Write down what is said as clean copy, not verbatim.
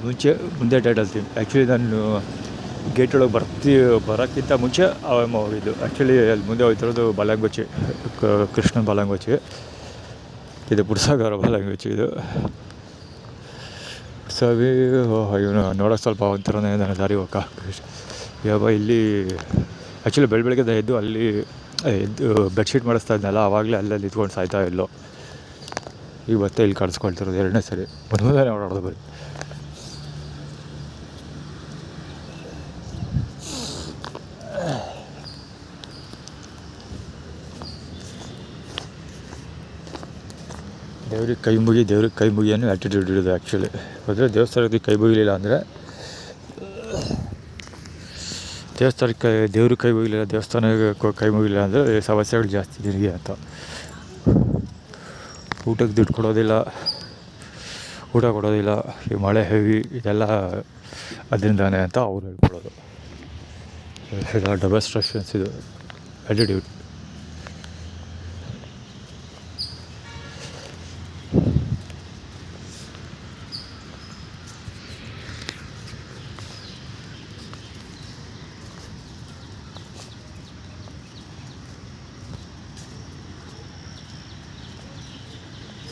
ಮುಂದೆ ಡೇಟ್ ಹೇಳ್ತೀನಿ. ಆ್ಯಕ್ಚುಲಿ ನಾನು ಗೇಟ್ ಒಳಗೆ ಬರೋಕ್ಕಿಂತ ಮುಂಚೆ ಅವಮ್ಮ ಹೋಗಿದ್ದು. ಆ್ಯಕ್ಚುಲಿ ಅಲ್ಲಿ ಮುಂದೆ ಹೋಗ್ತಿರೋದು ಬಾಲಂಗುಚ್ಚಿ, ಕೃಷ್ಣನ ಬಾಲಂಗುಚ್ಚಿ. ಇದು ಪುಡ್ಸಾಗರ ಬಾಲಂಗುಚ್ಚಿ. ಇದು ಸವಿ ಇವನು ನೋಡೋಕೆ ಸ್ವಲ್ಪ ಒಂಥರನೇ ನನ್ನ ದಾರಿ ಹೋಗಕ್ಕ. ಯಾವ ಇಲ್ಲಿ ಆ್ಯಕ್ಚುಲಿ ಬೆಳಗ್ಗೆ ಎದ್ದು ಅಲ್ಲಿ ಬೆಡ್ಶೀಟ್ ಮಾಡಿಸ್ತಾ ಇದ್ನಲ್ಲ, ಆವಾಗಲೇ ಅಲ್ಲಲ್ಲಿ ಇದ್ಕೊಂಡು ಸಾಯ್ತಾ ಇಲ್ಲೋ. ಈಗ ಮತ್ತೆ ಇಲ್ಲಿ ಕಾಣಿಸ್ಕೊಳ್ತಿರೋದು 2ನೇ ಸರಿ. ಮುಂದೆ ಓಡಾಡೋದು ಬರೀ. ದೇವ್ರಿಗೆ ಕೈ ಮುಗಿ ಅನ್ನೋ ಆ್ಯಟಿಟ್ಯೂಡ್ ಇರೋದು ಆ್ಯಕ್ಚುಲಿ. ಅಂದರೆ ದೇವಸ್ಥಾನಕ್ಕೆ ಕೈ ಮುಗಿಲಿಲ್ಲ ಅಂದರೆ ದೇವ್ರಿಗೆ ಕೈ ಮುಗಿಲಿಲ್ಲ, ದೇವಸ್ಥಾನಕ್ಕೆ ಕೈ ಮುಗಿಲಿಲ್ಲ ಅಂದರೆ ಸಮಸ್ಯೆಗಳು ಜಾಸ್ತಿ ನಿನಗೆ ಅಂತ. ಊಟಕ್ಕೆ ದುಡ್ಡು ಕೊಡೋದಿಲ್ಲ, ಊಟ ಕೊಡೋದಿಲ್ಲ, ಈ ಮಳೆ ಹೆವಿ ಇದೆಲ್ಲ ಅದರಿಂದಾನೆ ಅಂತ ಅವ್ರು ಹೇಳ್ಕೊಡೋದು. ಡಬಲ್ ಸ್ಟ್ರಕ್ಷನ್ಸ್ ಇದು ಆ್ಯಟಿಟ್ಯೂಡ್.